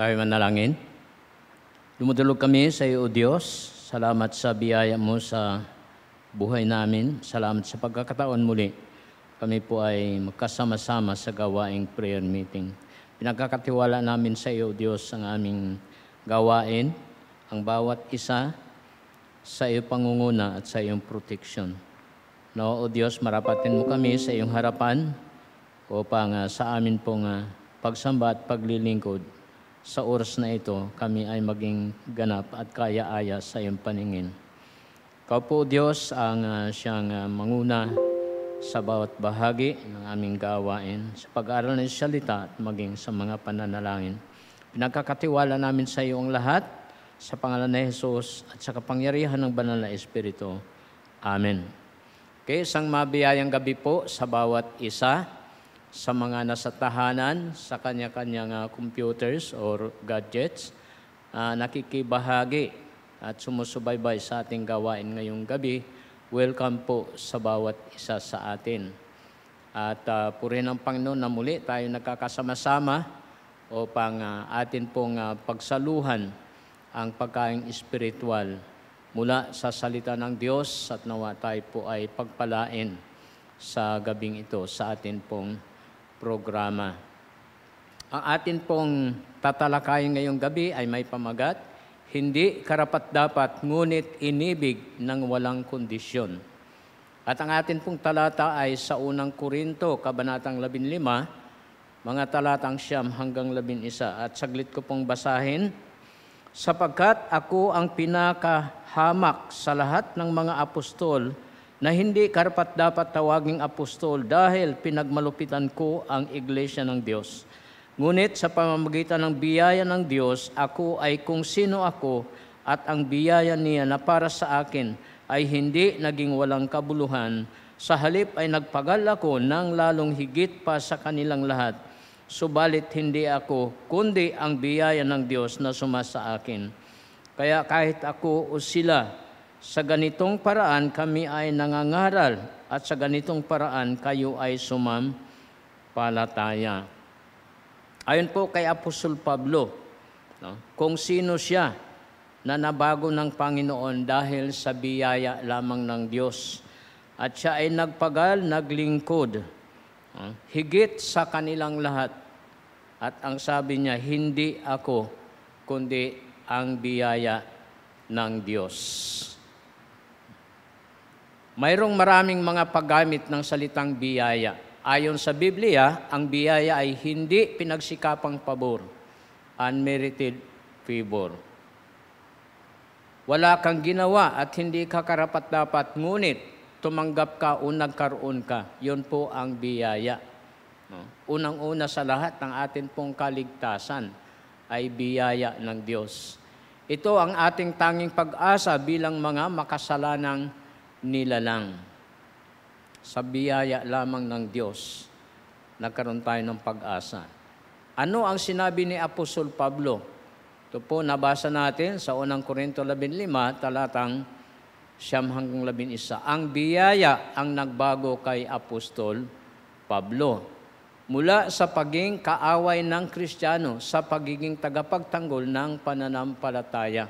Tayo manalangin. Dumudulog kami sa iyo, O Diyos. Salamat sa biyaya mo sa buhay namin. Salamat sa pagkakataon muli. Kami po ay magkasama-sama sa gawaing prayer meeting. Pinagkakatiwala namin sa iyo, O Diyos, ang aming gawain, ang bawat isa sa iyong pangunguna at sa iyong protection. No, O Diyos, marapatin mo kami sa iyong harapan upang sa amin pong pagsamba at paglilingkod sa oras na ito, kami ay maging ganap at kaya-aya sa iyong paningin. Ikaw po, Diyos, ang siyang manguna sa bawat bahagi ng aming gawain, sa pag-aaral ng salita at maging sa mga pananalangin. Pinagkakatiwala namin sa iyo ang lahat, sa pangalan ni Jesus at sa kapangyarihan ng Banal na Espiritu. Amen. Okay, isang mabiyayang gabi po sa bawat isa. Sa mga nasa tahanan, sa kanya-kanyang computers or gadgets, nakikibahagi at sumusubaybay sa ating gawain ngayong gabi, welcome po sa bawat isa sa atin. At purihin ang Panginoon na muli tayo nagkakasama-sama upang atin pong pagsaluhan ang pagkaing espiritual mula sa salita ng Diyos at nawa tayo po ay pagpalain sa gabing ito sa atin pong programa. Ang atin pong tatalakayin ngayong gabi ay may pamagat, hindi karapat-dapat ngunit inibig ng walang kondisyon. At ang atin pong talata ay sa unang Korinto, kabanatang 15, mga talatang 9 hanggang 11. At saglit ko pong basahin, sapagkat ako ang pinakahamak sa lahat ng mga apostol na hindi karapat-dapat tawaging apostol dahil pinagmalupitan ko ang iglesia ng Diyos. Ngunit sa pamamagitan ng biyaya ng Diyos, ako ay kung sino ako at ang biyaya niya na para sa akin ay hindi naging walang kabuluhan. Sa halip ay nagpagal ako ng lalong higit pa sa kanilang lahat. Subalit hindi ako, kundi ang biyaya ng Diyos na sumasa akin. Kaya kahit ako o sila, sa ganitong paraan kami ay nangangaral at sa ganitong paraan kayo ay sumampalataya. Ayon po kay Apostol Pablo, kung sino siya na nabago ng Panginoon dahil sa biyaya lamang ng Diyos. At siya ay nagpagal, naglingkod, higit sa kanilang lahat. At ang sabi niya, hindi ako, kundi ang biyaya ng Diyos. Mayroong maraming mga paggamit ng salitang biyaya. Ayon sa Biblia, ang biyaya ay hindi pinagsikapang pabor, unmerited favor. Wala kang ginawa at hindi ka karapat-dapat, ngunit tumanggap ka o nagkaroon ka. Yun po ang biyaya. Unang-una sa lahat ng atin pong kaligtasan ay biyaya ng Diyos. Ito ang ating tanging pag-asa bilang mga makasalanang nilalang. Sa biyaya lamang ng Diyos, nagkaroon tayo ng pag-asa. Ano ang sinabi ni Apostol Pablo? Ito po, nabasa natin sa unang Korinto 15, talatang 9 hanggang 11. Ang biyaya ang nagbago kay Apostol Pablo. Mula sa pagiging kaaway ng Kristiyano sa pagiging tagapagtanggol ng pananampalataya.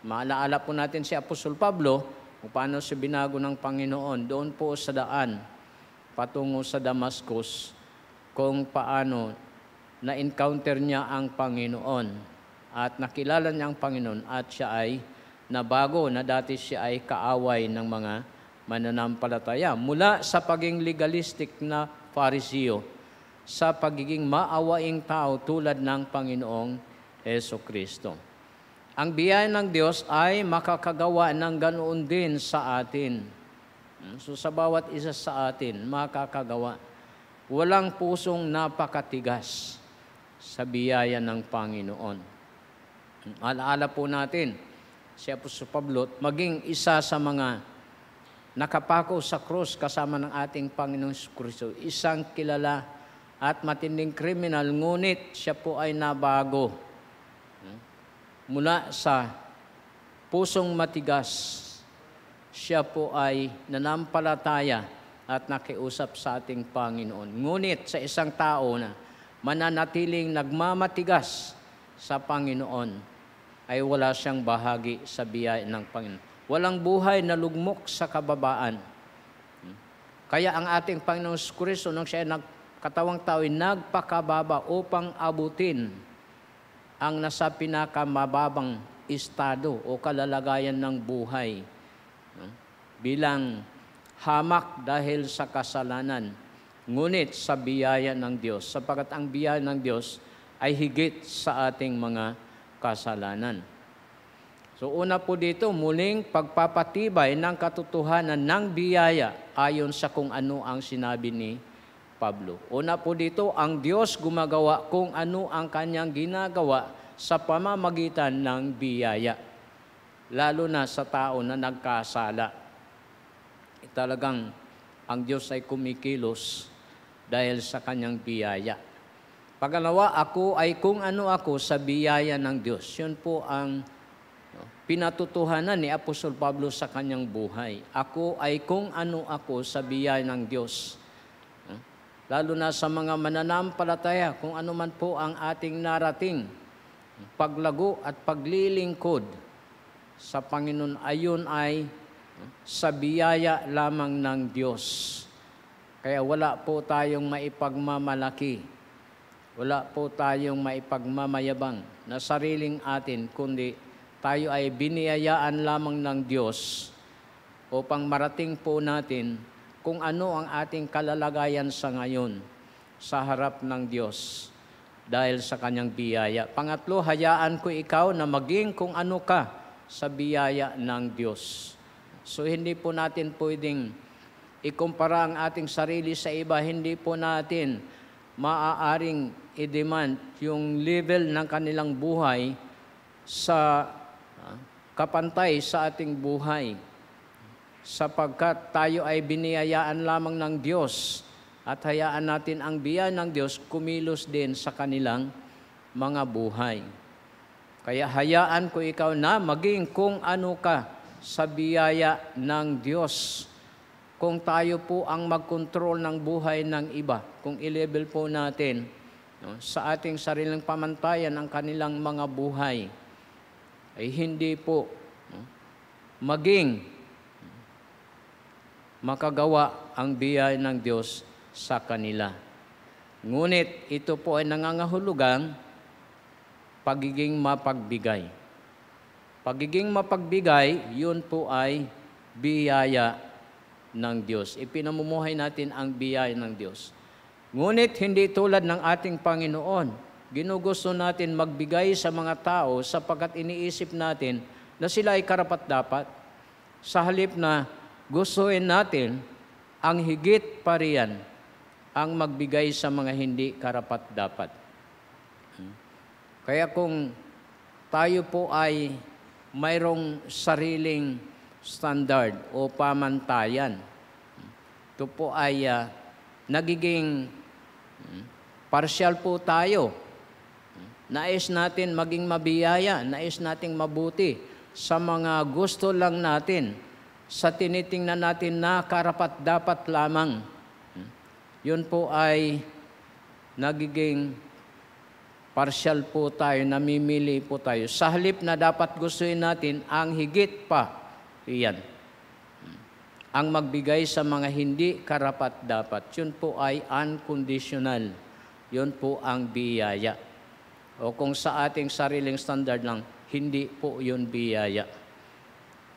Maalaala po natin si Apostol Pablo, kung paano siya binago ng Panginoon doon po sa daan patungo sa Damascus, kung paano na-encounter niya ang Panginoon at nakilala niya ang Panginoon at siya ay nabago na dati siya ay kaaway ng mga mananampalataya. Mula sa pagiging legalistic na Fariseo sa pagiging maawaing tao tulad ng Panginoong Jesucristo. Ang biyaya ng Diyos ay makakagawa ng ganoon din sa atin. So sa bawat isa sa atin, makakagawa. Walang pusong napakatigas sa biyaya ng Panginoon. Alaala po natin, si Apostol Pablo, maging isa sa mga nakapako sa krus kasama ng ating Panginoong Kristo, isang kilala at matinding kriminal, ngunit siya po ay nabago. Mula sa pusong matigas, siya po ay nanampalataya at nakiusap sa ating Panginoon. Ngunit sa isang tao na mananatiling nagmamatigas sa Panginoon ay wala siyang bahagi sa biyaya ng Panginoon. Walang buhay na lugmok sa kababaan. Kaya ang ating Panginoong Kristo nung siya ay katawang tao ay nagpakababa upang abutin ang nasa pinakamababang estado o kalalagayan ng buhay bilang hamak dahil sa kasalanan, ngunit sa biyaya ng Diyos, sapagkat ang biyaya ng Diyos ay higit sa ating mga kasalanan. So una po dito, muling pagpapatibay ng katotohanan ng biyaya ayon sa kung ano ang sinabi ni Pablo. Una po dito, ang Diyos gumagawa kung ano ang kanyang ginagawa sa pamamagitan ng biyaya, lalo na sa tao na nagkasala. Talagang ang Diyos ay kumikilos dahil sa kanyang biyaya. Pangalawa, ako ay kung ano ako sa biyaya ng Diyos. Yun po ang pinatutuhanan ni Apostol Pablo sa kanyang buhay. Ako ay kung ano ako sa biyaya ng Diyos. Lalo na sa mga mananampalataya, kung ano man po ang ating narating, paglago at paglilingkod sa Panginoon, ayon ay sa biyaya lamang ng Diyos. Kaya wala po tayong maipagmamalaki, wala po tayong maipagmamayabang na sariling atin, kundi tayo ay biniyayaan lamang ng Diyos upang marating po natin kung ano ang ating kalalagayan sa ngayon sa harap ng Diyos dahil sa kanyang biyaya. Pangatlo, hayaan ko ikaw na maging kung ano ka sa biyaya ng Diyos. So hindi po natin pwedeng ikumpara ang ating sarili sa iba. Hindi po natin maaaring i-demand yung level ng kanilang buhay sa kapantay sa ating buhay, sapagkat tayo ay biniyayaan lamang ng Diyos at hayaan natin ang biyaya ng Diyos kumilos din sa kanilang mga buhay. Kaya hayaan ko ikaw na maging kung ano ka sa biyaya ng Diyos. Kung tayo po ang mag-control ng buhay ng iba, kung i-level po natin sa ating sariling pamantayan ang kanilang mga buhay, ay hindi po maging makagawa ang biyaya ng Diyos sa kanila. Ngunit ito po ay nangangahulugang pagiging mapagbigay. Pagiging mapagbigay, yun po ay biyaya ng Diyos. Ipinamumuhay natin ang biyaya ng Diyos. Ngunit hindi tulad ng ating Panginoon. Ginugusto natin magbigay sa mga tao sapagkat iniisip natin na sila ay karapat-dapat. Sa halip na gustuin natin ang higit pa riyan ang magbigay sa mga hindi karapat-dapat. Kaya kung tayo po ay mayroong sariling standard o pamantayan, ito po ay nagiging partial po tayo. Nais natin maging mabiyaya, nais nating mabuti sa mga gusto lang natin, sa tinitingnan natin na karapat-dapat lamang. Yun po ay nagiging partial po tayo, namimili po tayo. Sa halip na dapat gustuin natin ang higit pa, iyan. Ang magbigay sa mga hindi karapat-dapat. Yun po ay unconditional. Yun po ang biyaya. O kung sa ating sariling standard lang, hindi po yun biyaya.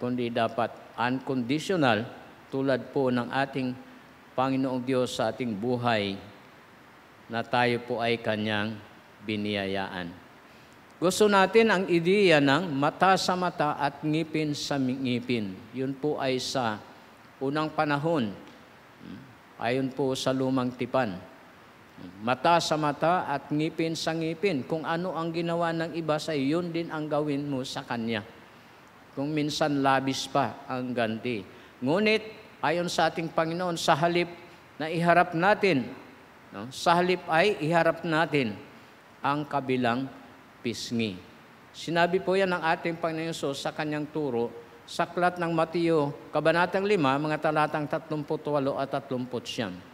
Kundi dapat unconditional, tulad po ng ating Panginoong Diyos sa ating buhay, na tayo po ay kanyang biniyayaan. Gusto natin ang ideya ng mata sa mata at ngipin sa ngipin. Yun po ay sa unang panahon, ayon po sa lumang tipan. Mata sa mata at ngipin sa ngipin. Kung ano ang ginawa ng iba sa iyo, yun din ang gawin mo sa kanya. Kung minsan labis pa ang ganti. Ngunit, ayon sa ating Panginoon, sa halip na iharap natin, sa halip ay iharap natin ang kabilang pisngi. Sinabi po yan ng ating Panginoon Hesus sa kanyang turo, sa aklat ng Mateo, Kabanatang 5, mga talatang 38 at 39.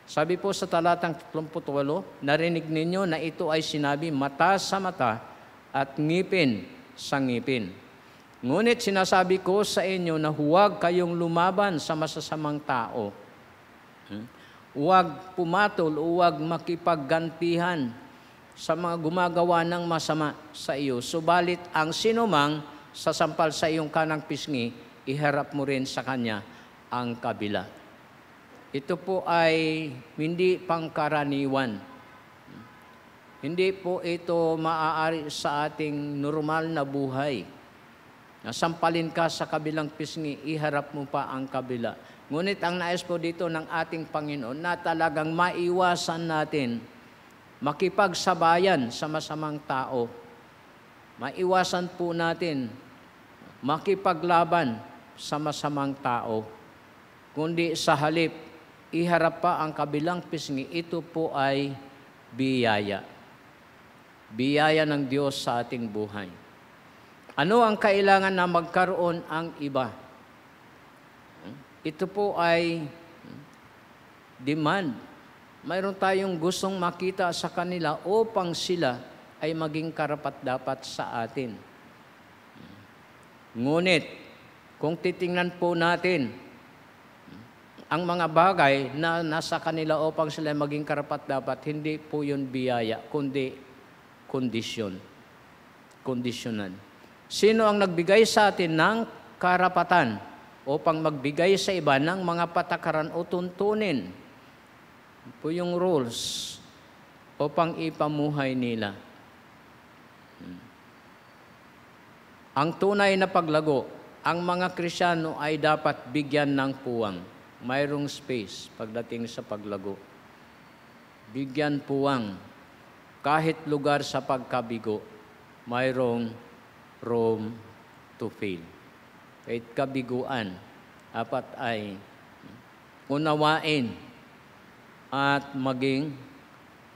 Sabi po sa talatang 38, narinig ninyo na ito ay sinabi mata sa mata at ngipin sa ngipin. Ngunit sinasabi ko sa inyo na huwag kayong lumaban sa masasamang tao. Huwag pumatol o huwag makipaggantihan sa mga gumagawa ng masama sa iyo. Subalit ang sinumang sasampal sa iyong kanang pisngi, iharap mo rin sa kanya ang kabila. Ito po ay hindi pangkaraniwan. Hindi po ito maaari sa ating normal na buhay. Nasampalin ka sa kabilang pisngi, iharap mo pa ang kabila. Ngunit ang nais po dito ng ating Panginoon na talagang maiwasan natin makipagsabayan sa masamang tao. Maiwasan po natin makipaglaban sa masamang tao. Kundi sa halip, iharap pa ang kabilang pisngi, ito po ay biyaya. Biyaya ng Diyos sa ating buhay. Ano ang kailangan na magkaroon ang iba? Ito po ay demand. Mayroon tayong gustong makita sa kanila upang sila ay maging karapat-dapat sa atin. Ngunit, kung titingnan po natin ang mga bagay na nasa kanila upang sila maging karapat-dapat, hindi po yun biyaya, kundi kondisyon. Kondisyonan. Sino ang nagbigay sa atin ng karapatan upang magbigay sa iba ng mga patakaran o tuntunin? Po yung rules upang ipamuhay nila. Ang tunay na paglago, ang mga Kristiyano ay dapat bigyan ng puwang. Mayroong space pagdating sa paglago. Bigyan puwang. Kahit lugar sa pagkabigo, mayroong room to fill. Kahit kabiguan, dapat ay unawain at maging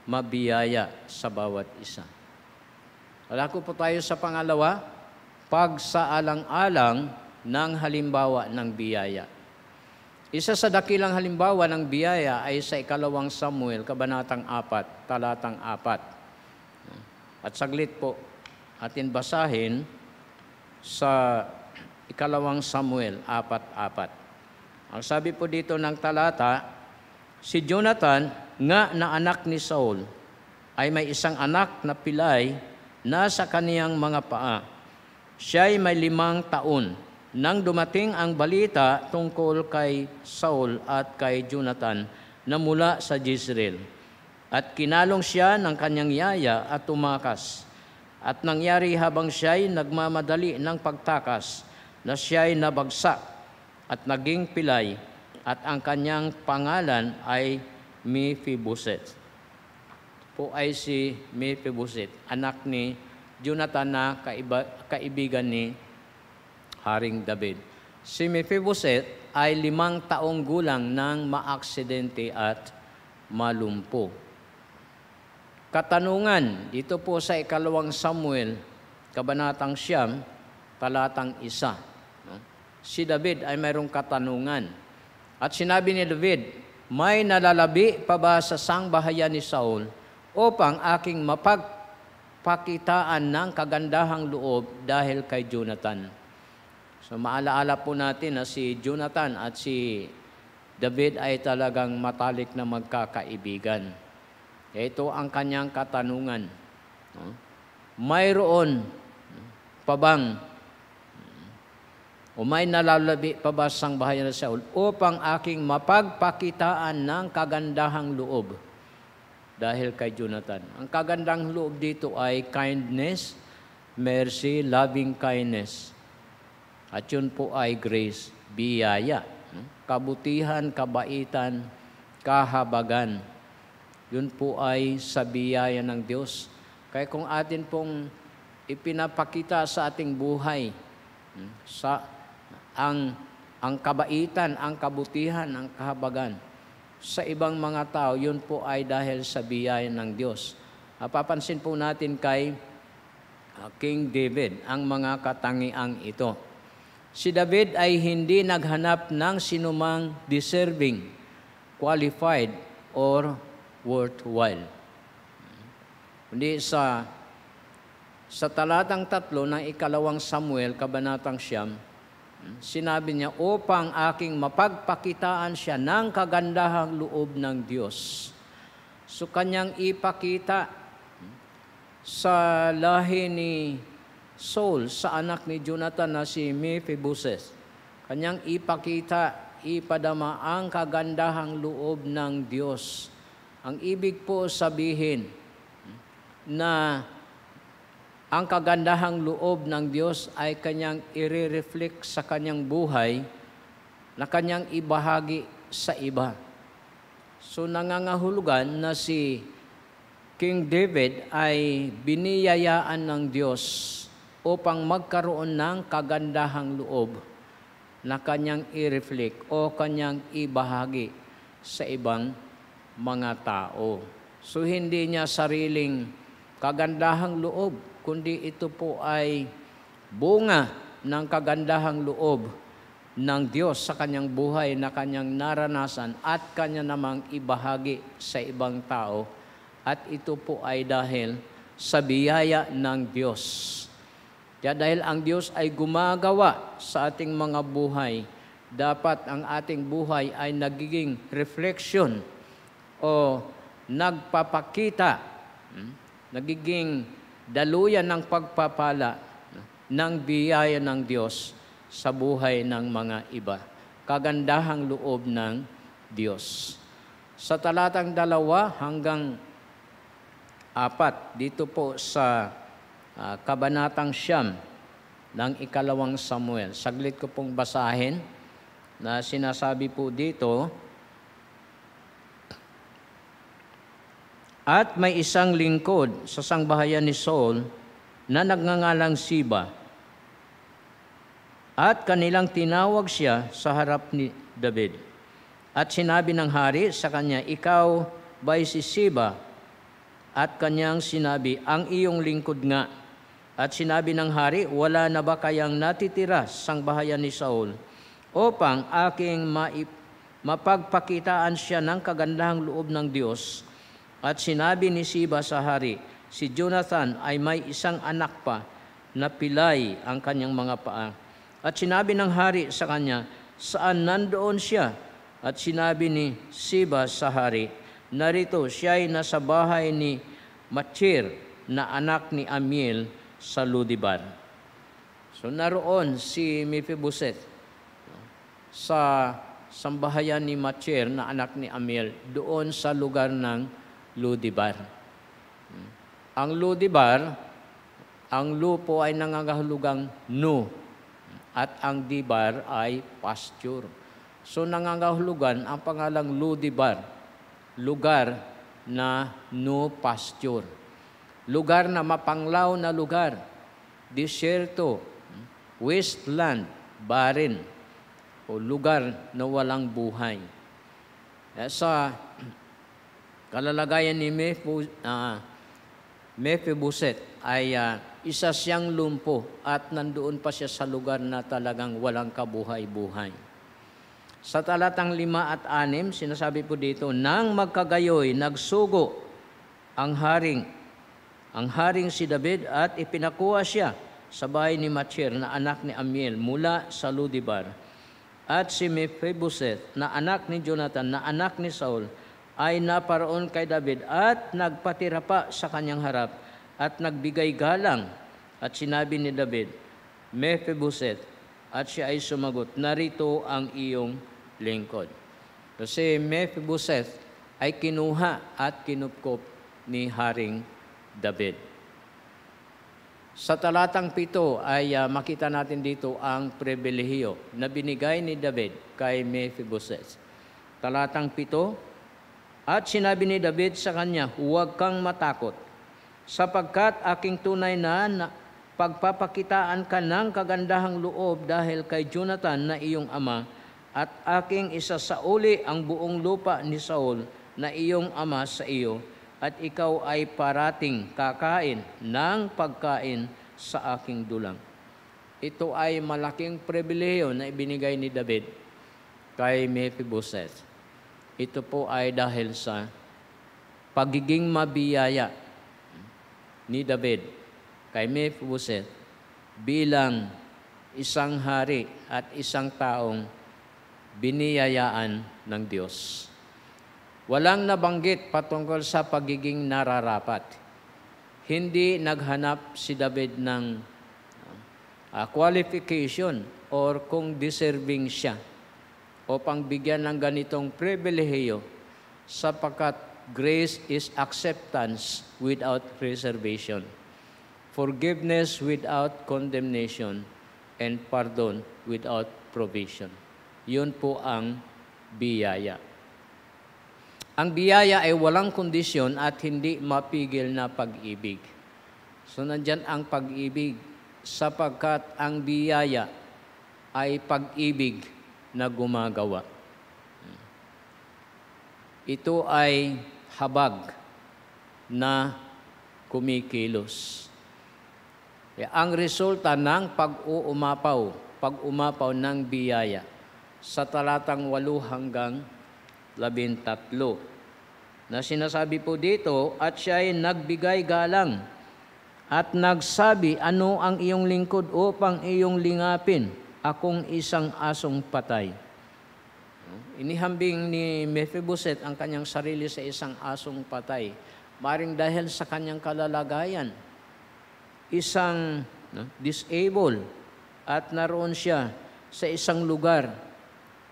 mabiyaya sa bawat isa. Lalako po tayo sa pangalawa, pagsaalang-alang ng halimbawa ng biyaya. Isa sa dakilang halimbawa ng biyaya ay sa 2 Samuel, Kabanatang 4, Talatang 4. At saglit po, atin basahin sa 2 Samuel 4:4. Ang sabi po dito ng talata, si Jonathan nga na anak ni Saul ay may isang anak na pilay na sa kaniyang mga paa. Siya'y may 5 taon nang dumating ang balita tungkol kay Saul at kay Jonathan na mula sa Jezreel. At kinalong siya ng kanyang yaya at tumakas. At nangyari habang siya'y nagmamadali ng pagtakas na siya'y nabagsak at naging pilay, at ang kanyang pangalan ay Mephibosheth. Po ay si Mephibosheth, anak ni Jonathan na kaibigan ni Haring David. Si Mephibosheth ay 5 taong gulang nang maaksidente at malumpo. Katanungan, dito po sa 2 Samuel, Kabanatang 9, Talatang 1. Si David ay mayroong katanungan. At sinabi ni David, may nalalabi pa ba sa sangbahayan ni Saul upang aking mapagpakitaan ng kagandahang loob dahil kay Jonathan? So maalaala po natin na si Jonathan at si David ay talagang matalik na magkakaibigan. Ito ang kanyang katanungan. Mayroon pa bang o may nalalabi pa ba sang bahayan ni Saul upang aking mapagpakitaan ng kagandahang loob dahil kay Jonathan? Ang kagandahang loob dito ay kindness, mercy, loving kindness. At yun po ay grace, biyaya, kabutihan, kabaitan, kahabagan. Yun po ay sa biyaya ng Diyos. Kaya kung atin pong ipinapakita sa ating buhay, ang kabaitan, ang kabutihan, ang kahabagan sa ibang mga tao, yun po ay dahil sa biyaya ng Diyos. Papansin po natin kay King David ang mga katangiang ito. Si David ay hindi naghanap ng sinumang deserving, qualified, or worthwhile. Hindi Sa talatang 3 ng ikalawang Samuel, kabanatang 9, sinabi niya, upang aking mapagpakitaan siya ng kagandahang loob ng Diyos. So kanyang ipakita sa lahi ni Saul, sa anak ni Jonathan na si Mephibosheth. Kanyang ipakita, ipadama ang kagandahang loob ng Diyos. Ang ibig po sabihin na ang kagandahang loob ng Diyos ay kanyang i-reflect sa kanyang buhay na kanyang ibahagi sa iba. So nangangahulugan na si King David ay biniyayaan ng Diyos upang magkaroon ng kagandahang loob na kanyang i-reflect o kanyang ibahagi sa ibang mga tao. So hindi niya sariling kagandahang loob, kundi ito po ay bunga ng kagandahang loob ng Diyos sa kanyang buhay na kanyang naranasan at kanya namang ibahagi sa ibang tao. At ito po ay dahil sa biyaya ng Diyos. Kaya dahil ang Diyos ay gumagawa sa ating mga buhay, dapat ang ating buhay ay nagiging reflection o nagpapakita, nagiging daluyan ng pagpapala ng biyaya ng Diyos sa buhay ng mga iba. Kagandahang loob ng Diyos. Sa talatang 2 hanggang 4, dito po sa kabanatang 9 ng ikalawang Samuel. Saglit ko pong basahin na sinasabi po dito, at may isang lingkod sa sangbahayan ni Saul na nagngangalang Siba. At kanilang tinawag siya sa harap ni David. At sinabi ng hari sa kanya, ikaw ba'y si Siba? At kanyang sinabi, ang iyong lingkod nga. At sinabi ng hari, wala na ba kayang natitira sa sangbahayan ni Saul upang aking mapagpakitaan siya ng kagandahang loob ng Diyos? At sinabi ni Siba sa hari, si Jonathan ay may isang anak pa na pilay ang kanyang mga paa. At sinabi ng hari sa kanya, saan nandoon siya? At sinabi ni Siba sa hari, narito siya ay nasa bahay ni Machir na anak ni Amiel sa Ludibar. So naroon si Mephibosheth sa sambahayan ni Machir na anak ni Amiel doon sa lugar ng Ludibar. Ang Ludibar, ang Lu po ay nangangahulugang nu at ang Dibar ay pasture. So nangangahulugan ang pangalang Ludibar, lugar na no pasture. Lugar na mapanglaw na lugar, disyerto, wasteland, barren, o lugar na walang buhay. Sa kalalagayan ni Mephibosheth ay isa siyang lumpo at nandoon pa siya sa lugar na talagang walang kabuhay-buhay. Sa talatang 5 at 6, sinasabi po dito, nang magkagayoy, nagsugo ang haring si David at ipinakuha siya sa bahay ni Machir na anak ni Amiel mula sa Ludibar. At si Mephibosheth na anak ni Jonathan na anak ni Saul ay naparoon kay David at nagpatira pa sa kanyang harap at nagbigay galang. At sinabi ni David, Mephibosheth, at siya ay sumagot, narito ang iyong lingkod. Kasi Mephibosheth ay kinuha at kinupkop ni Haring David. Sa talatang 7 ay makita natin dito ang pribilehiyo na binigay ni David kay Mephibosheth. Talatang 7, at sinabi ni David sa kanya, huwag kang matakot, sapagkat aking tunay na pagpapakitaan ka ng kagandahang loob dahil kay Jonathan na iyong ama, at aking isasauli ang buong lupa ni Saul na iyong ama sa iyo, at ikaw ay parating kakain ng pagkain sa aking dulang. Ito ay malaking pribilehiyo na ibinigay ni David kay Mephibosheth. Ito po ay dahil sa pagiging mabiyaya ni David kay Mephibosheth bilang isang hari at isang taong biniyayaan ng Diyos. Walang nabanggit patungkol sa pagiging nararapat. Hindi naghanap si David ng qualification or kung deserving siya upang bigyan ng ganitong pribilehiyo sapagkat grace is acceptance without reservation, forgiveness without condemnation, and pardon without provision. Yun po ang biyaya. Ang biyaya ay walang kondisyon at hindi mapigil na pag-ibig. So nandyan ang pag-ibig sapagkat ang biyaya ay pag-ibig na gumagawa. Ito ay habag na kumikilos. Ang resulta ng pag-umapaw ng biyaya sa talatang 8 hanggang 13 na sinasabi po dito, at siya ay nagbigay galang at nagsabi, ano ang iyong lingkod upang iyong lingapin, akong isang asong patay. Inihambing ni Mephibosheth ang kanyang sarili sa isang asong patay, maring dahil sa kanyang kalalagayan, isang disabled at naroon siya sa isang lugar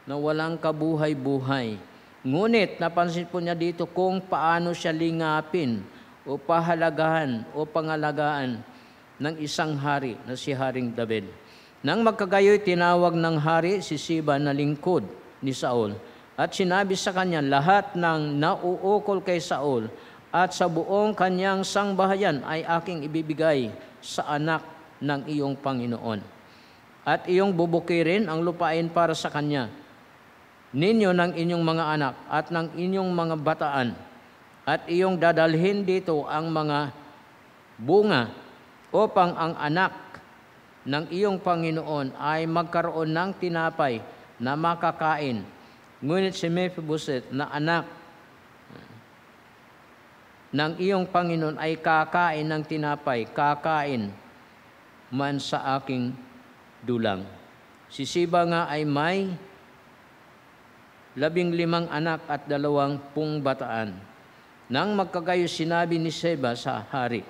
na walang kabuhay-buhay. Ngunit napansin po niya dito kung paano siya lingapin o pahalagahan o pangalagaan ng isang hari na si Haring David. Nang magkagayoy, tinawag ng hari si Siba na lingkod ni Saul at sinabi sa kanya, lahat ng nauukol kay Saul at sa buong kanyang sangbahayan ay aking ibibigay sa anak ng iyong Panginoon. At iyong bubukirin ang lupain para sa kanya, ninyo ng inyong mga anak at ng inyong mga bataan, at iyong dadalhin dito ang mga bunga upang ang anak ng iyong Panginoon ay magkaroon ng tinapay na makakain. Ngunit si Mephibosheth na anak ng iyong Panginoon ay kakain ng tinapay, kakain man sa aking dulang. Si Siba nga ay may 15 anak at 20 bataan. Nang magkagayo, sinabi ni Siba sa hari,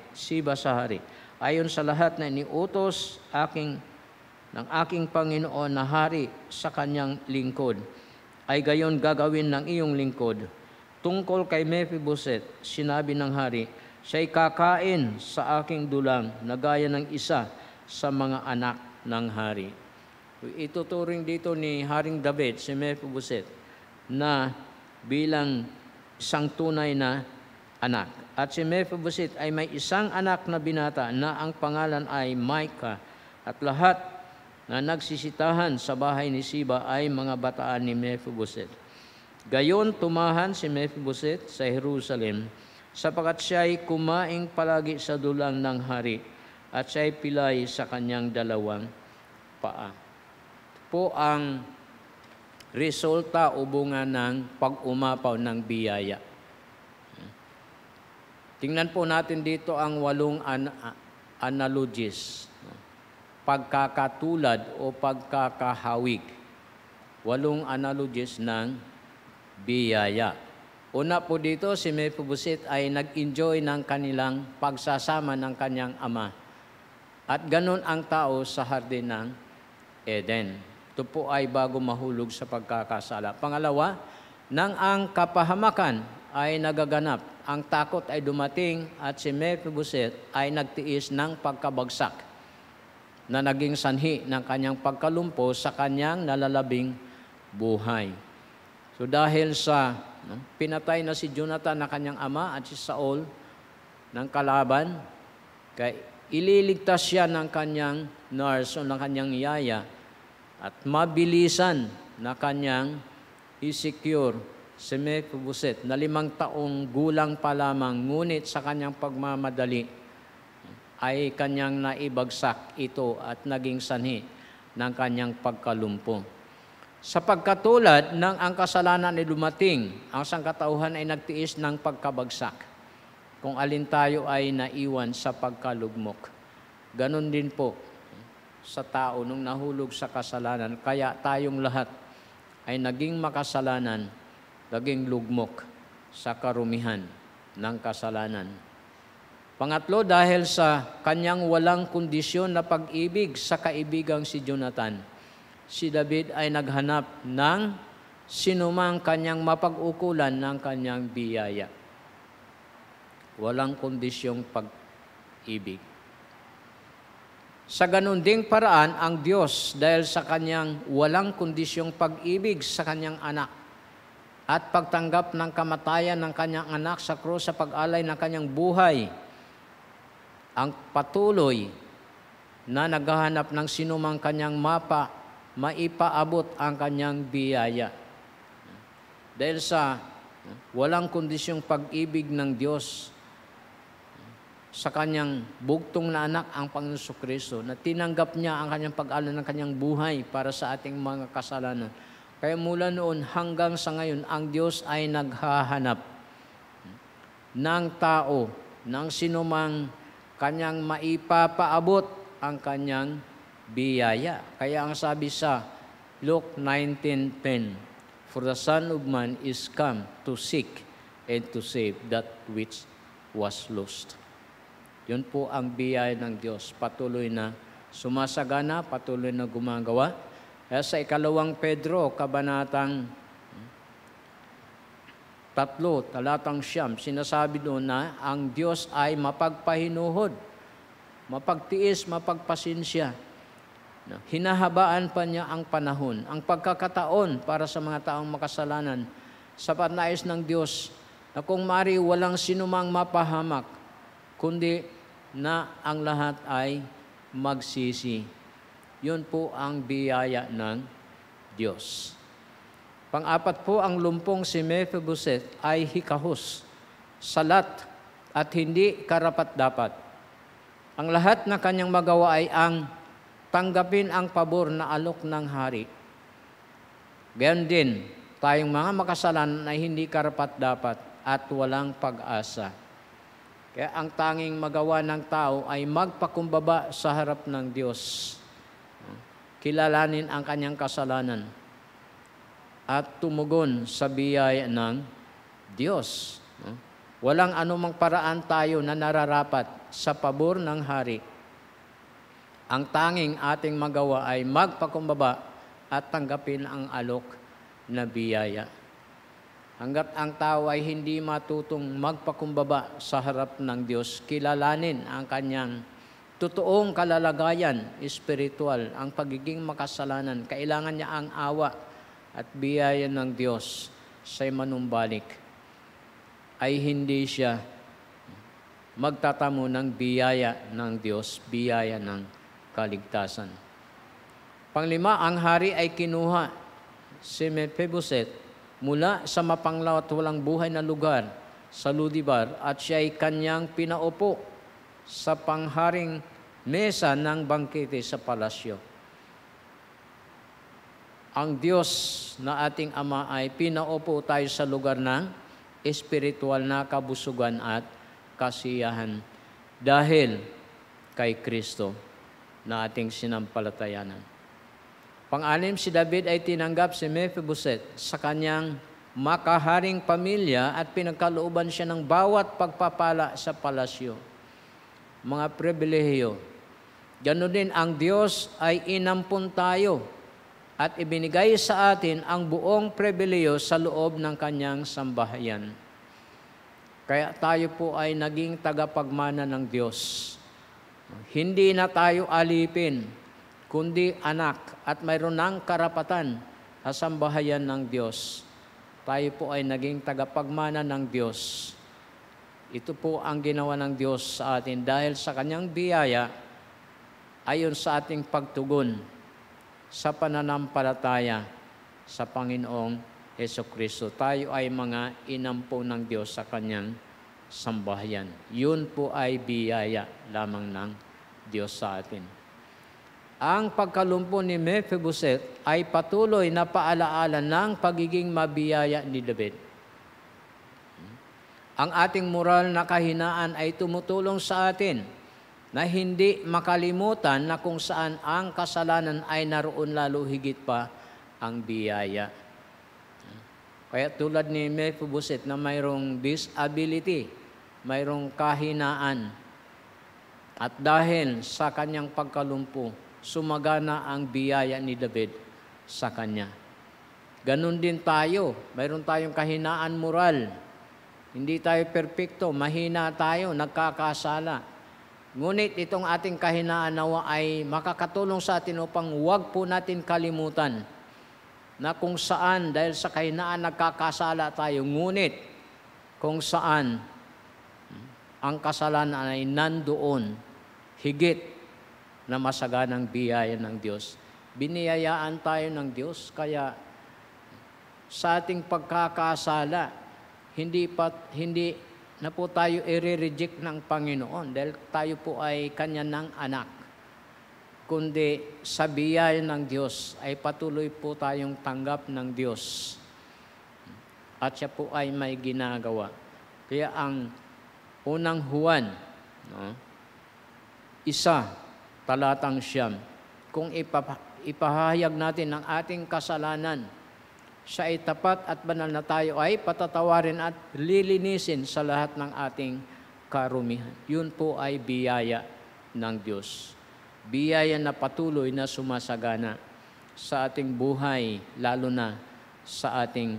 ayon sa lahat na iniutos ng aking Panginoon na hari sa kanyang lingkod, ay gayon gagawin ng iyong lingkod. Tungkol kay Mephibosheth, sinabi ng hari, siya'y kakain sa aking dulang na gaya ng isa sa mga anak ng hari. Ituturing dito ni Haring David si Mephibosheth na bilang isang tunay na anak. At si Mephibosheth ay may isang anak na binata na ang pangalan ay Micah, at lahat na nagsisitahan sa bahay ni Siba ay mga bataan ni Mephibosheth. Gayon tumahan si Mephibosheth sa Jerusalem sapagkat siya ay kumaing palagi sa dulang ng hari at siya ay pilay sa kanyang 2 paa. Ito po ang resulta o bunga ng pag-umapaw ng biyaya. Tingnan po natin dito ang 8 analogies. Pagkakatulad o pagkakahawig. 8 analogies ng biyaya. Una po dito, si Mephibosheth ay nag-enjoy ng kanilang pagsasama ng kanyang ama. At ganun ang tao sa hardin ng Eden. Ito po ay bago mahulog sa pagkakasala. Pangalawa, nang ang kapahamakan ay nagaganap, ang takot ay dumating at si Mephibosheth ay nagtiis ng pagkabagsak na naging sanhi ng kanyang pagkalumpo sa kanyang nalalabing buhay. So dahil sa pinatay na si Jonathan na kanyang ama at si Saul ng kalaban, kaya ililigtas siya ng kanyang nurse o ng kanyang yaya at mabilisan na kanyang i-secure si Mephibosheth na 5 taong gulang pa lamang, ngunit sa kanyang pagmamadali ay kanyang naibagsak ito at naging sanhi ng kanyang pagkalumpo. Sa pagkatulad ng ang kasalanan ay dumating, ang sangkatauhan ay nagtiis ng pagkabagsak, kung alin tayo ay naiwan sa pagkalugmok. Ganon din po sa tao nung nahulog sa kasalanan. Kaya tayong lahat ay naging makasalanan, naging lugmok sa karumihan ng kasalanan. Pangatlo, dahil sa kanyang walang kondisyon na pag-ibig sa kaibigang si Jonathan, si David ay naghanap ng sinumang kanyang mapag-ukulan ng kanyang biyaya. Walang kondisyong pag-ibig. Sa ganun ding paraan, ang Diyos, dahil sa kanyang walang kondisyong pag-ibig sa kanyang anak at pagtanggap ng kamatayan ng kanyang anak sa krus sa pag-alay ng kanyang buhay, ang patuloy na naghahanap ng sinumang kanyang maipaabot ang kanyang biyaya. Dahil sa walang kondisyong pag-ibig ng Diyos sa kanyang bugtong na anak, ang Panginoon Jesucristo, na tinanggap niya ang kanyang pag-alay ng kanyang buhay para sa ating mga kasalanan. Kaya mula noon hanggang sa ngayon, ang Diyos ay naghahanap ng tao, ng sinumang kanyang maipapaabot ang kanyang biyaya. Kaya ang sabi sa Luke 19:10, "For the Son of Man is come to seek and to save that which was lost." Yun po ang biyaya ng Diyos. Patuloy na sumasagana, patuloy na gumagawa. Kaya sa 2 Pedro, kabanatang 3, talatang 9, sinasabi doon na ang Diyos ay mapagpahinuhod, mapagtiis, mapagpasensya. Hinahabaan pa niya ang panahon, ang pagkakataon para sa mga taong makasalanan. Sapat nais ng Diyos na kung maaari walang sinumang mapahamak, kundi na ang lahat ay magsisi. Yun po ang biyaya ng Diyos. Pang-apat po, ang lumpong si Mephibosheth ay hikahos, salat at hindi karapat-dapat. Ang lahat na kanyang magawa ay ang tanggapin ang pabor na alok ng hari. Gayon din, tayong mga makasalanan ay hindi karapat-dapat at walang pag-asa. Kaya ang tanging magawa ng tao ay magpakumbaba sa harap ng Diyos. Kilalanin ang kanyang kasalanan at tumugon sa biyaya ng Diyos. Walang anumang paraan tayo na nararapat sa pabor ng hari. Ang tanging ating magawa ay magpakumbaba at tanggapin ang alok na biyaya. Hanggat ang tao ay hindi matutong magpakumbaba sa harap ng Diyos, kilalanin ang kanyang totoong kalalagayan, espiritual, ang pagiging makasalanan, kailangan niya ang awa at biyaya ng Diyos sa manumbalik, ay hindi siya magtatamo ng biyaya ng Diyos, biyaya ng kaligtasan. Panglima, ang hari ay kinuha si Mephibosheth mula sa mapanglaw at walang buhay na lugar sa Ludibar, at siya ay kanyang pinaupo sa pangharing mesa ng bangkete sa palasyo. Ang Diyos na ating Ama ay pinaupo tayo sa lugar ng espiritual na kabusugan at kasiyahan dahil kay Kristo na ating sinampalatayanan. Pang-anim, si David ay tinanggap si Mephibosheth sa kanyang makaharing pamilya at pinagkalooban siya ng bawat pagpapala sa palasyo. Mga pribilehiyo. Ganoon din ang Diyos ay inampun tayo at ibinigay sa atin ang buong pribilehiyo sa loob ng kanyang sambahayan. Kaya tayo po ay naging tagapagmana ng Diyos. Hindi na tayo alipin, kundi anak at mayroon ng karapatan sa sambahayan ng Diyos. Tayo po ay naging tagapagmana ng Diyos. Ito po ang ginawa ng Diyos sa atin dahil sa kanyang biyaya ayon sa ating pagtugon sa pananampalataya sa Panginoong Jesucristo. Tayo ay mga inampo ng Diyos sa kanyang sambahayan. Yun po ay biyaya lamang ng Diyos sa atin. Ang pagkalumpo ni Mephibosheth ay patuloy na paalaala ng pagiging mabiyaya ni David. Ang ating moral na kahinaan ay tumutulong sa atin na hindi makalimutan na kung saan ang kasalanan ay naroon lalo higit pa ang biyaya. Kaya tulad ni Mephibosheth na mayroong disability, mayroong kahinaan, at dahil sa kanyang pagkalumpo, sumagana ang biyaya ni David sa kanya. Ganon din tayo, mayroon tayong kahinaan moral. Hindi tayo perpekto, mahina tayo, nagkakasala. Ngunit itong ating kahinaan nawa ay makakatulong sa atin upang huwag po natin kalimutan na kung saan dahil sa kahinaan nagkakasala tayo, ngunit kung saan ang kasalanan ay nandoon higit na masaganang biyaya ng Diyos. Biniyayaan tayo ng Diyos, kaya sa ating pagkakasala, hindi na po tayo i-reject ng Panginoon dahil tayo po ay Kanya ng anak. Kundi sa biyaya ng Diyos ay patuloy po tayong tanggap ng Diyos. At siya po ay may ginagawa. Kaya ang unang Juan, 1:9, kung ipahayag natin ang ating kasalanan, siya ay tapat at banal na tayo ay patatawarin at lilinisin sa lahat ng ating karumihan. Yun po ay biyaya ng Diyos. Biyaya na patuloy na sumasagana sa ating buhay, lalo na sa ating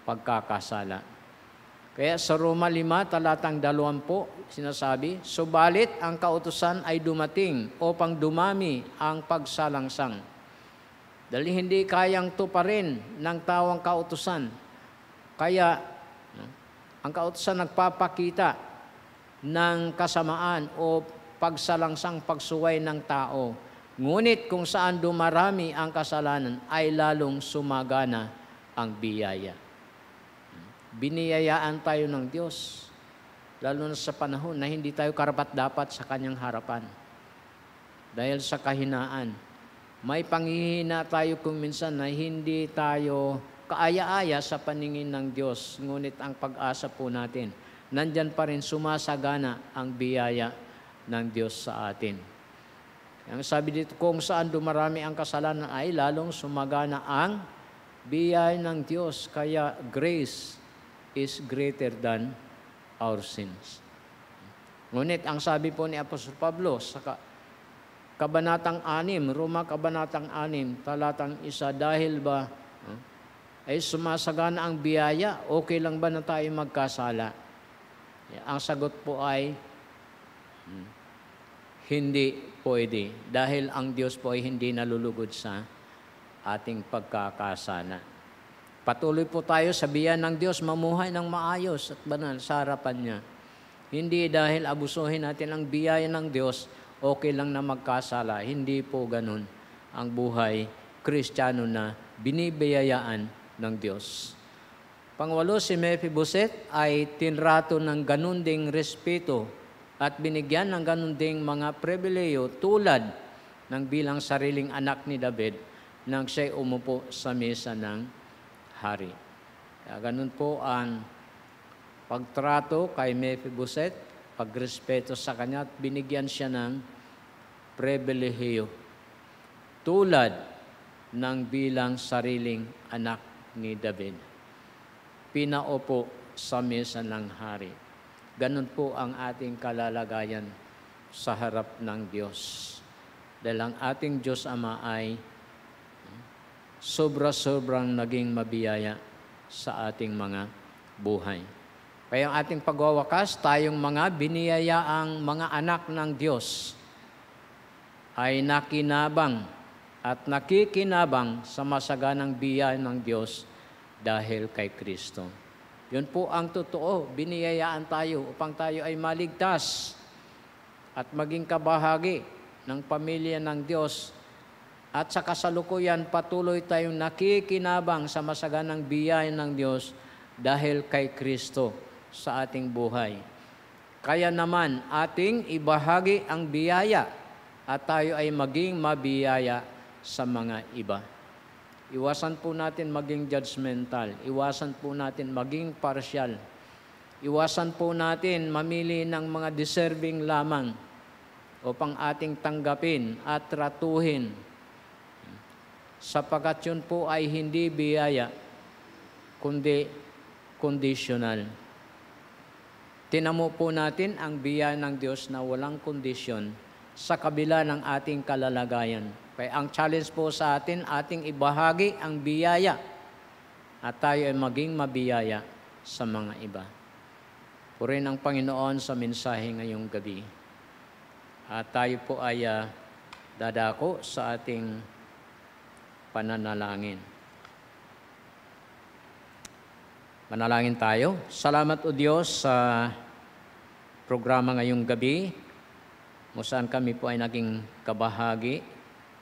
pagkakasala. Kaya sa Roma 5:20 sinasabi, subalit ang kautusan ay dumating upang dumami ang pagsalangsang. Dahil hindi kayang tuparin ng tawang kautusan. Kaya ang kautusan nagpapakita ng kasamaan o pagsalangsang pagsuway ng tao. Ngunit kung saan dumarami ang kasalanan ay lalong sumagana ang biyaya. Biniyayaan tayo ng Diyos, lalo na sa panahon na hindi tayo karapat-dapat sa Kanyang harapan. Dahil sa kahinaan, may panghihina tayo kung minsan na hindi tayo kaaya-aya sa paningin ng Diyos. Ngunit ang pag-asa po natin, nandyan pa rin sumasagana ang biyaya ng Diyos sa atin. Ang sabi dito, kung saan dumarami ang kasalanan ay lalong sumagana ang biyaya ng Diyos. Kaya grace is greater than our sins. Ngunit ang sabi po ni Apostol Pablo sa Kabanatang 6, Roma Kabanatang 6, talatang 1, dahil ba ay sumasagana ang biyaya, okay lang ba na tayo magkasala? Ang sagot po ay hindi pwede, dahil ang Diyos po ay hindi nalulugod sa ating pagkakasala. Patuloy po tayo sa biyaya ng Diyos, mamuhay ng maayos at banal sa harapan niya. Hindi dahil abusuhin natin ang biyaya ng Diyos, okay lang na magkasala. Hindi po ganun ang buhay Kristiyano na binibiyayaan ng Diyos. Pangwalo, si Mephibosheth ay tinrato ng ganun ding respeto at binigyan ng ganun ding mga pribileyo tulad ng bilang sariling anak ni David nang siya'y umupo sa mesa ng hari. Kaya ganun po ang pagtrato kay Mephibosheth, pagrespeto sa kanya at binigyan siya ng pribilehiyo tulad ng bilang sariling anak ni David. Pinaupo sa mesa ng hari. Ganun po ang ating kalalagayan sa harap ng Diyos. Dahil ang ating Diyos Ama ay sobra-sobrang naging mabiyaya sa ating mga buhay. Kaya ang ating pagwawakas, tayong mga biniyayaang mga anak ng Diyos ay nakinabang at nakikinabang sa masaganang biyaya ng Diyos dahil kay Kristo. Yun po ang totoo, biniyayaan tayo upang tayo ay maligtas at maging kabahagi ng pamilya ng Diyos. At sa kasalukuyan, patuloy tayong nakikinabang sa masaganang biyaya ng Diyos dahil kay Kristo sa ating buhay. Kaya naman ating ibahagi ang biyaya at tayo ay maging mabiyaya sa mga iba. Iwasan po natin maging judgmental. Iwasan po natin maging partial. Iwasan po natin mamili ng mga deserving lamang. upang ating tanggapin at tratuhin, sapagkat yun po ay hindi biyaya, kundi conditional. Tinamo po natin ang biyaya ng Diyos na walang kondisyon sa kabila ng ating kalalagayan. Kaya ang challenge po sa atin, ating ibahagi ang biyaya at tayo ay maging mabiyaya sa mga iba. Purihin ang Panginoon sa mensahe ngayong gabi. At tayo po ay dadako sa ating pananalangin. Manalangin tayo. Salamat o Diyos sa programa ngayong gabi, kung saan kami po ay naging kabahagi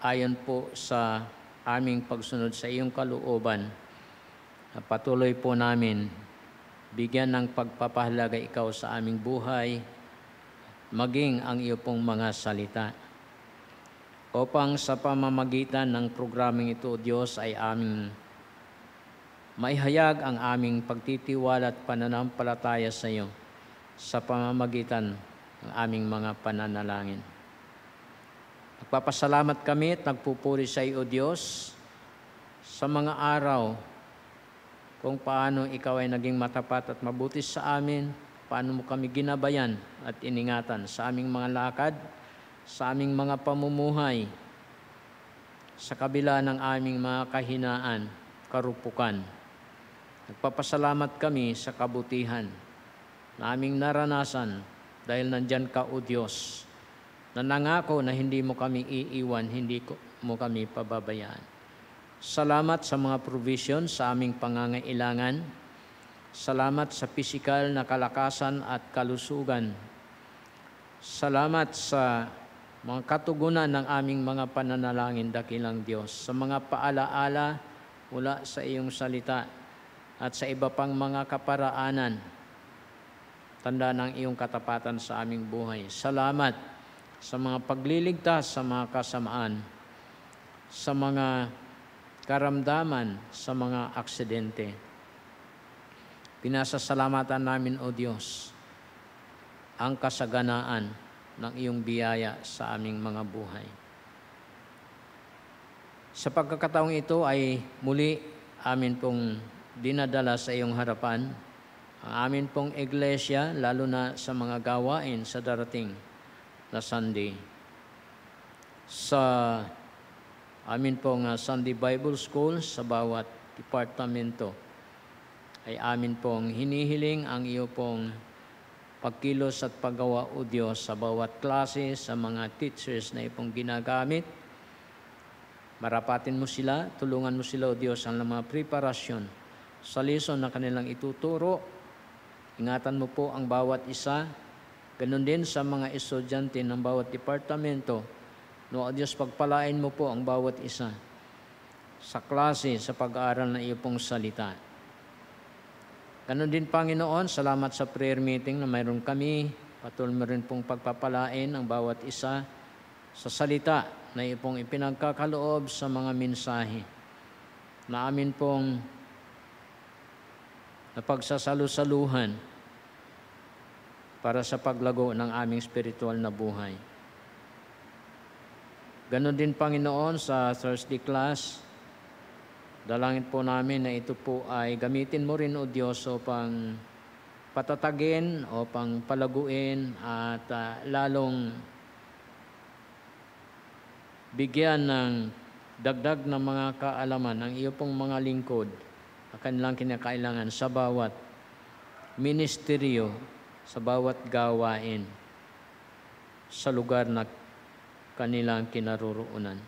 ayon po sa aming pagsunod sa iyong kalooban. Patuloy po namin bigyan ng pagpapahalaga ikaw sa aming buhay, maging ang iyo pong mga salita. Upang sa pamamagitan ng programang ito, Diyos, ay aming maihayag ang aming pagtitiwala at pananampalataya sa iyo sa pamamagitan ng aming mga pananalangin. Nagpapasalamat kami at nagpupuri sa iyo, Diyos, sa mga araw kung paano ikaw ay naging matapat at mabuti sa amin, paano mo kami ginabayan at iningatan sa aming mga lakad, sa aming mga pamumuhay, sa kabila ng aming mga kahinaan, karupukan. Nagpapasalamat kami sa kabutihan na aming naranasan dahil nandyan ka, O Diyos, na nangako na hindi mo kami iiwan, hindi mo kami pababayaan. Salamat sa mga provision sa aming pangangailangan. Salamat sa pisikal na kalakasan at kalusugan. Salamat sa mga katugunan ng aming mga pananalangin, dakilang Diyos, sa mga paalaala mula sa iyong salita at sa iba pang mga kaparaanan, tanda ng iyong katapatan sa aming buhay. Salamat sa mga pagliligtas sa mga kasamaan, sa mga karamdaman, sa mga aksidente. Pinasasalamatan namin, O Diyos, ang kasaganaan ng iyong biyaya sa aming mga buhay. Sa pagkakataong ito ay muli amin pong dinadala sa iyong harapan ang amin pong iglesia, lalo na sa mga gawain sa darating na Sunday. Sa amin pong Sunday Bible School sa bawat departamento ay amin pong hinihiling ang iyo pong pagkilos at paggawa, O Diyos, sa bawat klase, sa mga teachers na ipong ginagamit. Marapatin mo sila, tulungan mo sila, O Diyos, ang mga preparasyon sa lesson na kanilang ituturo. Ingatan mo po ang bawat isa, ganun din sa mga estudyante ng bawat departamento. No, O Diyos, pagpalain mo po ang bawat isa sa klase, sa pag-aaral na iyo pong salita. Ganun din, Panginoon, salamat sa prayer meeting na mayroon kami. Patuloy mo rin pong pagpapalain ang bawat isa sa salita na iyo pong ipinagkakaloob sa mga mensahe na amin pong napagsasalu-saluhan para sa paglago ng aming spiritual na buhay. Ganon din, Panginoon, sa Thursday class, dalangin po namin na ito po ay gamitin mo rin, O Diyos, upang patatagin, upang palaguin, at lalong bigyan ng dagdag na mga kaalaman ang iyo pong mga lingkod, ang kanilang kinakailangan sa bawat ministeryo, sa bawat gawain, sa lugar na kanilang kinaroroonan.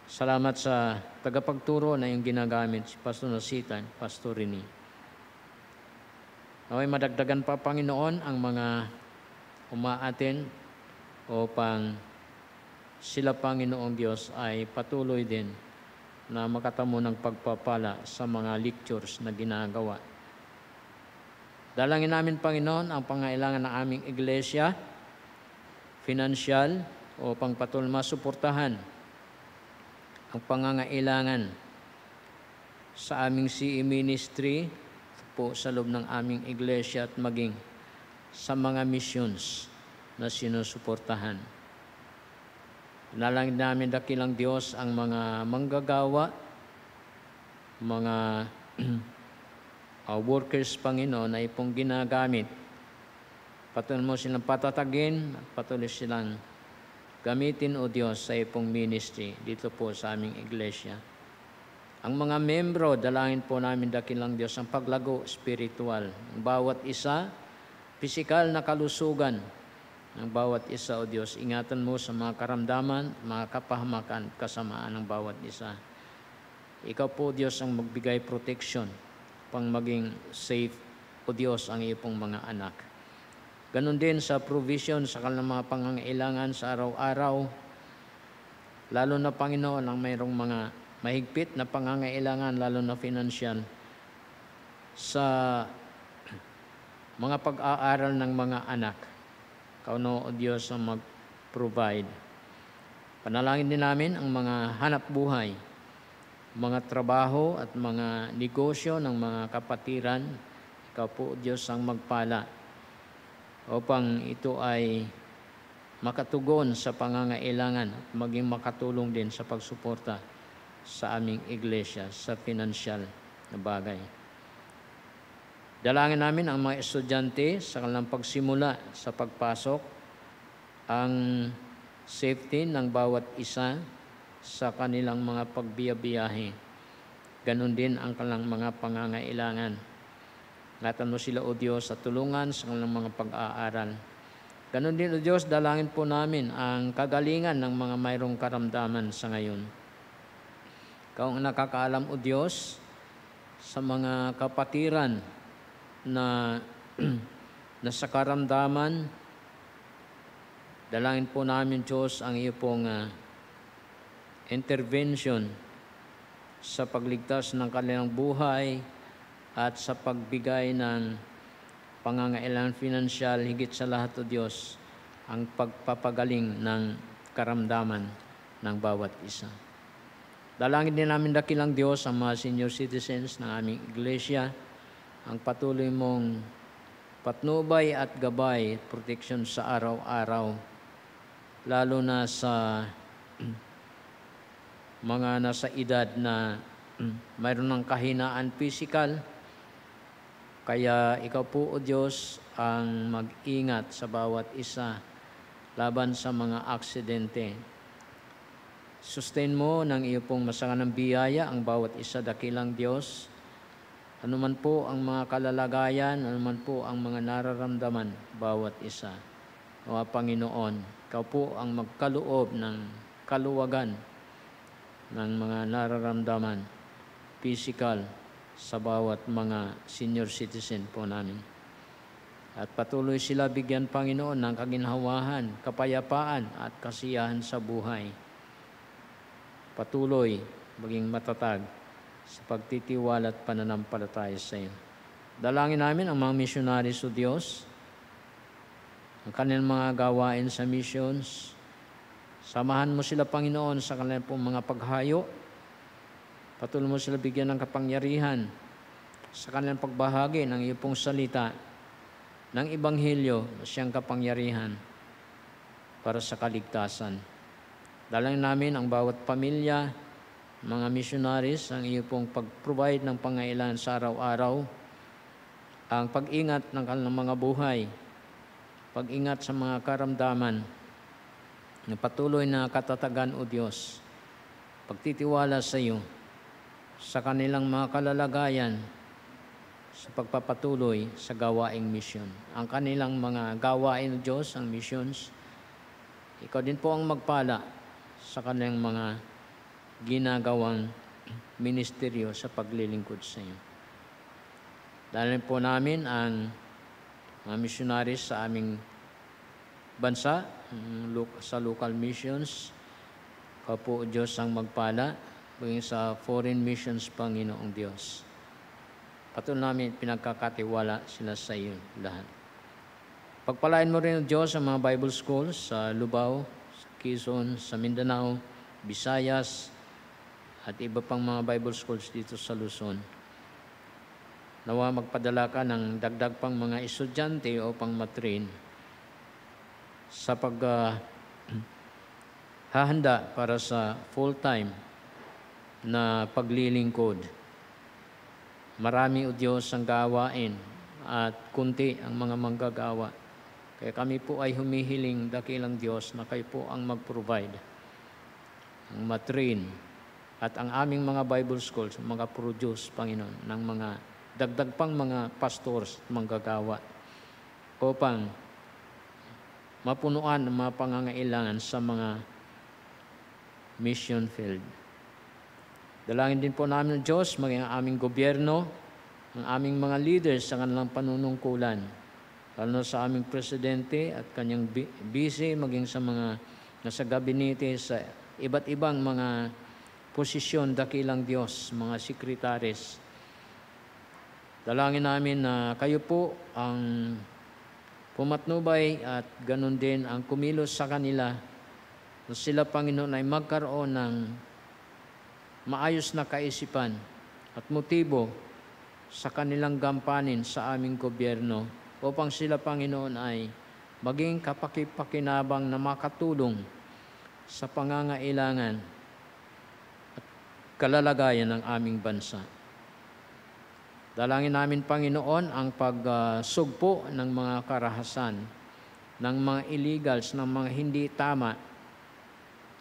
Salamat sa tagapagturo na yung ginagamit, si Pastor Nasitan, Pastor Rini. Naway madagdagan pa, Panginoon, ang mga umaaten upang sila, Panginoong Diyos, ay patuloy din na makatamo ng pagpapala sa mga lectures na ginagawa. Dalangin namin, Panginoon, ang pangailangan ng aming iglesia, financial, upang patuloy masuportahan ang pangangailangan sa aming CE ministry po sa loob ng aming iglesia at maging sa mga missions na sinusuportahan. Panalangin namin dakilang Diyos ang mga manggagawa, mga workers, Panginoon, na ipong ginagamit. Patuloy mo silang patatagin at patuloy silang gamitin, O Diyos, sa ipong ministry dito po sa aming iglesia. Ang mga membro, dalangin po namin dakilang Diyos ang paglago spiritual. Ang bawat isa, pisikal na kalusugan ng bawat isa, O Diyos. Ingatan mo sa mga karamdaman, mga kapahamakan, kasamaan ng bawat isa. Ikaw po, Diyos, ang magbigay protection pang maging safe, O Diyos, ang iyong mga anak. Ganon din sa provision sa kanilang mga pangangailangan sa araw-araw, lalo na, Panginoon, ang mayroong mga mahigpit na pangangailangan, lalo na financial, sa mga pag-aaral ng mga anak. Ikaw, O Diyos, ang mag-provide. Panalangin din namin ang mga hanap buhay, mga trabaho at mga negosyo ng mga kapatiran. Ikaw po, Diyos, ang magpala upang ito ay makatugon sa pangangailangan at maging makatulong din sa pagsuporta sa aming iglesia sa financial na bagay. Dalangin namin ang mga estudyante sa kanilang pagsimula sa pagpasok, ang safety ng bawat isa sa kanilang mga pagbiyabiyahe. Ganon din ang kanilang mga pangangailangan. Ingatan mo sila, O Diyos, at tulungan sa kanilang mga pag-aaral. Ganon din, O Diyos, dalangin po namin ang kagalingan ng mga mayroong karamdaman sa ngayon. Ikaw ang nakakaalam, O Diyos, sa mga kapatiran na nasa karamdaman. Dalangin po namin, Diyos, ang iyo pong intervention sa pagligtas ng kanilang buhay at sa pagbigay ng pangangailangan financial, higit sa lahat, O Diyos, ang pagpapagaling ng karamdaman ng bawat isa. Dalangin din namin dakilang Diyos ang mga senior citizens ng aming iglesia, ang patuloy mong patnubay at gabay, protection sa araw-araw, lalo na sa mga nasa edad na mayroon ng kahinaan physical. Kaya ikaw po, O Diyos, ang mag-ingat sa bawat isa laban sa mga aksidente. Sustain mo ng iyo pong masanganang biyaya ang bawat isa, dakilang Diyos. Anuman po ang mga kalalagayan, anuman po ang mga nararamdaman, bawat isa. O Panginoon, ikaw po ang magkaloob ng kaluwagan ng mga nararamdaman, physical, sa bawat mga senior citizen po namin. At patuloy sila bigyan, Panginoon, ng kaginhawahan, kapayapaan at kasiyahan sa buhay. Patuloy maging matatag sa pagtitiwala at pananampalataya sa iyo. Dalangin namin ang mga missionaries, O Diyos, ang kanilang mga gawain sa missions. Samahan mo sila, Panginoon, sa kanilang pong mga paghayo. Patuloy mo sila bigyan ng kapangyarihan sa kanilang pagbahagi ng iyong pong salita, ng Ebanghelyo na siyang kapangyarihan para sa kaligtasan. Dalangin namin ang bawat pamilya, mga missionaries, ang iyong pong pag-provide ng pangailangan sa araw-araw, ang pag-ingat ng kanilang mga buhay, pag-ingat sa mga karamdaman, na patuloy na katatagan, O Diyos, pagtitiwala sa iyo, sa kanilang mga kalalagayan, sa pagpapatuloy sa gawaing mission. Ang kanilang mga gawain, O Diyos, ang missions, ikaw din po ang magpala sa kanilang mga ginagawang ministeryo sa paglilingkod sa iyo. Dalangin po namin ang mga missionaries sa aming bansa, sa local missions. Ikaw po, Diyos, ang magpala, maging sa foreign missions, Panginoong Diyos. Patuloy namin pinagkakatiwala sila sa iyo lahat. Pagpalain mo rin, Diyos, ang mga Bible schools sa Lubao, sa Quezon, sa Mindanao, Visayas, at iba pang mga Bible schools dito sa Luzon. Nawa magpadala ka ng dagdag pang mga estudyante o pang matrain sa hahanda para sa full-time na paglilingkod. Marami, O Diyos, ang gawain at kunti ang mga manggagawa. Kaya kami po ay humihiling, dakilang Diyos, na kayo po ang mag-provide, ang matrain, at ang aming mga Bible schools, mga produce, Panginoon, ng mga dagdag pang mga pastors, manggagawa, upang mapunuan ang mga pangangailangan sa mga mission field. Dalangin din po namin ng Diyos, maging ang aming gobyerno, ang aming mga leaders sa kanilang panunungkulan, lalo sa aming presidente at kanyang busy, maging sa mga nasa gabinete, sa iba't ibang mga posisyon, dakilang Diyos, mga sekretaris. Dalangin namin na kayo po ang pumatnubay at ganun din ang kumilos sa kanila, na sila, Panginoon, ay magkaroon ng maayos na kaisipan at motibo sa kanilang gampanin sa aming gobyerno, upang sila, Panginoon, ay maging kapakipakinabang na makatulong sa pangangailangan at kalalagayan ng aming bansa. Dalangin namin, Panginoon, ang pagsugpo ng mga karahasan, ng mga illegals, ng mga hindi tama,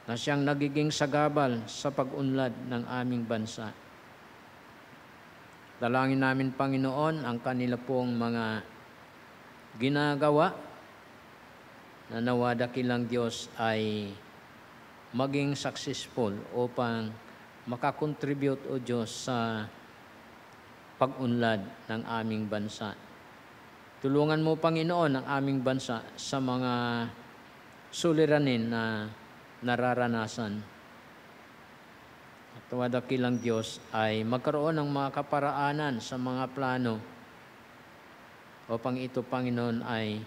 na siyang nagiging sagabal sa pag-unlad ng aming bansa. Dalangin namin, Panginoon, ang kanila pong mga ginagawa, na nawa, dakilang Diyos, ay maging successful upang makakontribute, O Diyos, sa pag-unlad ng aming bansa. Tulungan mo, Panginoon, ang aming bansa sa mga suliranin na nararanasan. At dakilang Diyos ay magkaroon ng mga kaparaanan sa mga plano upang ito, Panginoon, ay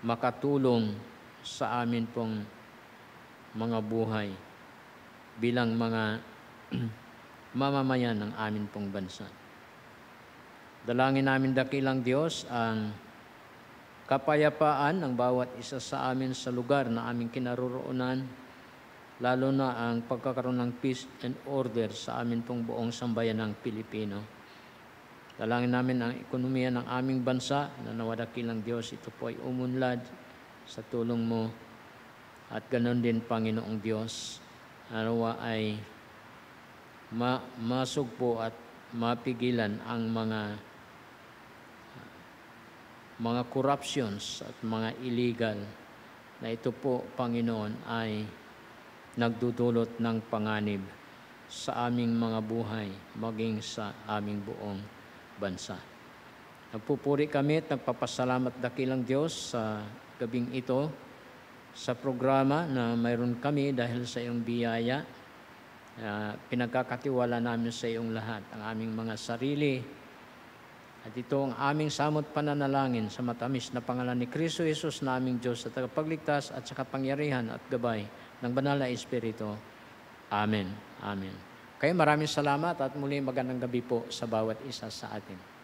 makatulong sa amin pong mga buhay bilang mga mamamayan ng amin pong bansa. Dalangin namin, dakilang Diyos, ang kapayapaan ng bawat isa sa amin sa lugar na aming kinaroroonan, lalo na ang pagkakaroon ng peace and order sa amin pong buong sambayan ng Pilipino. Dalangin namin ang ekonomiya ng aming bansa, na nawa, dakilang Diyos, ito po ay umunlad sa tulong mo, at ganon din, Panginoong Diyos, nawa ay masugpo at mapigilan ang mga corruptions at mga illegal na ito po, Panginoon, ay nagdudulot ng panganib sa aming mga buhay, maging sa aming buong bansa. Nagpupuri kami at nagpapasalamat, dakilang Diyos, sa gabing ito, sa programa na mayroon kami dahil sa iyong biyaya. Pinagkakatiwala namin sa iyong lahat ang aming mga sarili, at ito ang aming samot pananalangin sa matamis na pangalan ni Kristo Jesus, na aming Diyos at tagapagligtas at sa kapangyarihan at gabay ng banal na Espiritu. Amen. Amen. Kaya maraming salamat at muli magandang gabi po sa bawat isa sa atin.